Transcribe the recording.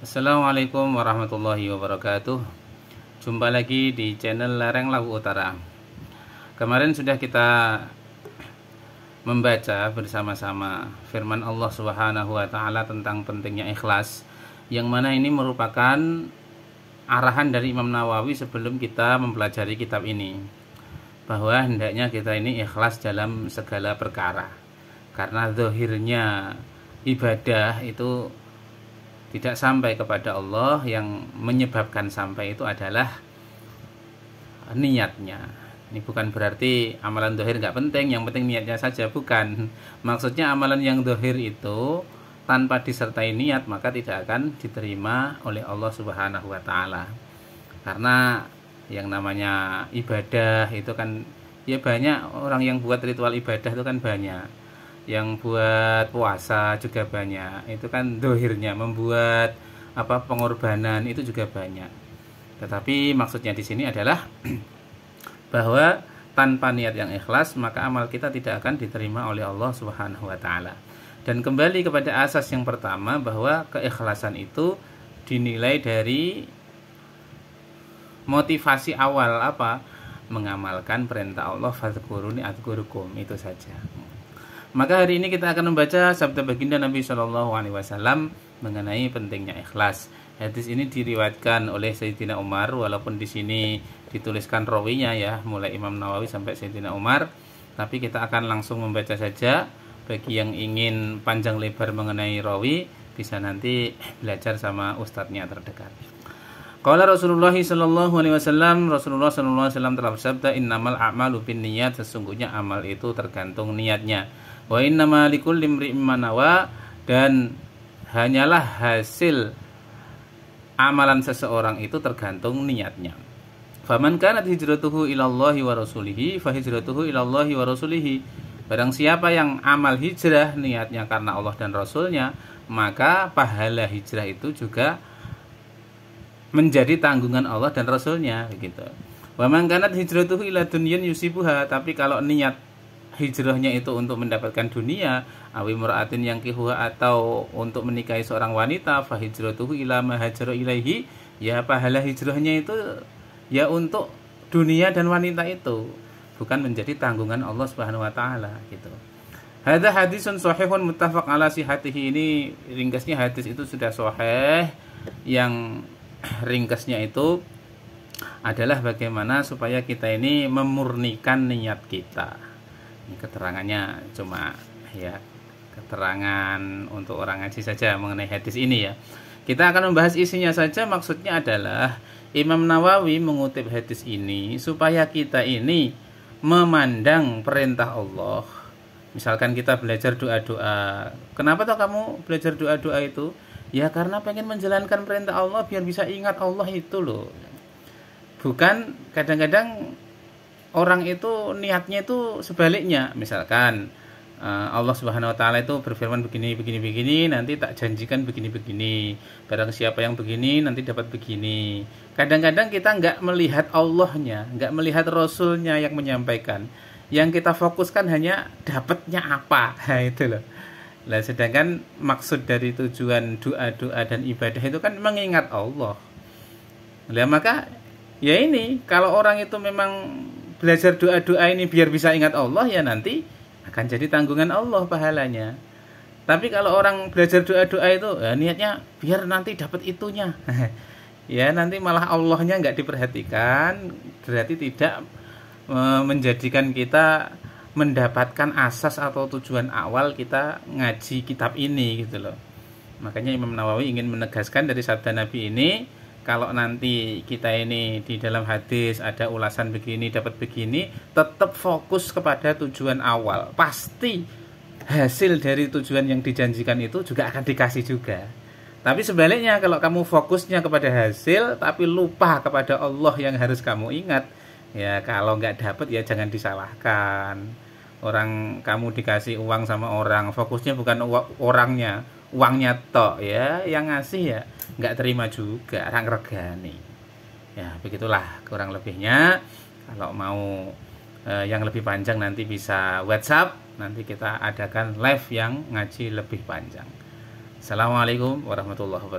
Assalamualaikum warahmatullahi wabarakatuh. Jumpa lagi di channel Lereng Lawu Utara. Kemarin sudah kita membaca bersama-sama firman Allah Subhanahu wa taala tentang pentingnya ikhlas, yang mana ini merupakan arahan dari Imam Nawawi sebelum kita mempelajari kitab ini, bahwa hendaknya kita ini ikhlas dalam segala perkara. Karena zahirnya ibadah itu tidak sampai kepada Allah, yang menyebabkan sampai itu adalah niatnya. Ini bukan berarti amalan dohir nggak penting, yang penting niatnya saja, bukan. Maksudnya amalan yang dohir itu tanpa disertai niat maka tidak akan diterima oleh Allah Subhanahu wa taala. Karena yang namanya ibadah itu kan ya banyak, orang yang buat ritual ibadah itu kan banyak, yang buat puasa juga banyak, itu kan dohirnya, membuat pengorbanan itu juga banyak. Tetapi maksudnya di sini adalah bahwa tanpa niat yang ikhlas maka amal kita tidak akan diterima oleh Allah Subhanahu wa taala. Dan kembali kepada asas yang pertama, bahwa keikhlasan itu dinilai dari motivasi awal mengamalkan perintah Allah, fadhkuruni adzkurukum, itu saja. Maka hari ini kita akan membaca sabda baginda Nabi Shallallahu Alaihi Wasallam mengenai pentingnya ikhlas. Hadis ini diriwayatkan oleh Sayyidina Umar, walaupun di sini dituliskan rawinya ya, mulai Imam Nawawi sampai Sayyidina Umar. Tapi kita akan langsung membaca saja. Bagi yang ingin panjang lebar mengenai rawi, bisa nanti belajar sama ustadznya terdekat. Qala Rasulullah Shallallahu Alaihi Wasallam, Rasulullah Shallallahu Alaihi Wasallam telah bersabda, innamal a'malu binniyat, sesungguhnya amal itu tergantung niatnya. Wa innama likulli imri'in ma nawa, dan hanyalah hasil amalan seseorang itu tergantung niatnya. Faman kanat hijratuhu ilallahi wa rasulihi fa hijratuhu ilallahi wa rasulihi. Barang siapa yang amal hijrah niatnya karena Allah dan Rasulnya, maka pahala hijrah itu juga menjadi tanggungan Allah dan Rasulnya, begitu. Wa man kanat hijratuhu ila dunyan yusibuha, tapi kalau niat hijrahnya itu untuk mendapatkan dunia, awi mura'atin yang kihuha, atau untuk menikahi seorang wanita, fa hijratuhu ila ma hajara ilaihi, ya pahala hijrahnya itu ya untuk dunia dan wanita itu, bukan menjadi tanggungan Allah Subhanahu wa taala, gitu. Hadza hadisun shahihun muttafaq ala sihhatihi, ini ringkasnya hadis itu sudah sahih. Yang ringkasnya itu adalah bagaimana supaya kita ini memurnikan niat kita. Ini keterangannya cuma ya keterangan untuk orang ngaji saja mengenai hadis ini ya. Kita akan membahas isinya saja. Maksudnya adalah Imam Nawawi mengutip hadis ini supaya kita ini memandang perintah Allah. Misalkan kita belajar doa-doa. Kenapa toh kamu belajar doa-doa itu? Ya karena pengen menjalankan perintah Allah biar bisa ingat Allah itu loh. Bukan kadang-kadang orang itu niatnya itu sebaliknya. Misalkan Allah Subhanahu wa taala itu berfirman begini, nanti tak janjikan begini. Barang siapa yang begini nanti dapat begini. Kadang-kadang kita nggak melihat Allahnya, nggak melihat Rasulnya yang menyampaikan. Yang kita fokuskan hanya dapatnya apa. Nah, itu loh. Nah, sedangkan maksud dari tujuan doa-doa dan ibadah itu kan mengingat Allah. Nah, maka ya ini, kalau orang itu memang belajar doa-doa ini biar bisa ingat Allah, ya nanti akan jadi tanggungan Allah pahalanya. Tapi kalau orang belajar doa-doa itu ya niatnya biar nanti dapat itunya, ya nanti malah Allahnya nggak diperhatikan, berarti tidak menjadikan kita mendapatkan asas atau tujuan awal kita ngaji kitab ini, gitu loh. Makanya Imam Nawawi ingin menegaskan dari sabda Nabi ini, kalau nanti kita ini di dalam hadis ada ulasan begini dapat begini, tetap fokus kepada tujuan awal. Pasti hasil dari tujuan yang dijanjikan itu juga akan dikasih juga. Tapi sebaliknya, kalau kamu fokusnya kepada hasil tapi lupa kepada Allah yang harus kamu ingat, ya kalau nggak dapat ya jangan disalahkan. Orang kamu dikasih uang sama orang, fokusnya bukan orangnya, uangnya tok ya, yang ngasih ya nggak terima juga, orang regani. Ya begitulah kurang lebihnya. Kalau mau yang lebih panjang nanti bisa WhatsApp, nanti kita adakan live yang ngaji lebih panjang. Assalamualaikum warahmatullahi wabarakatuh.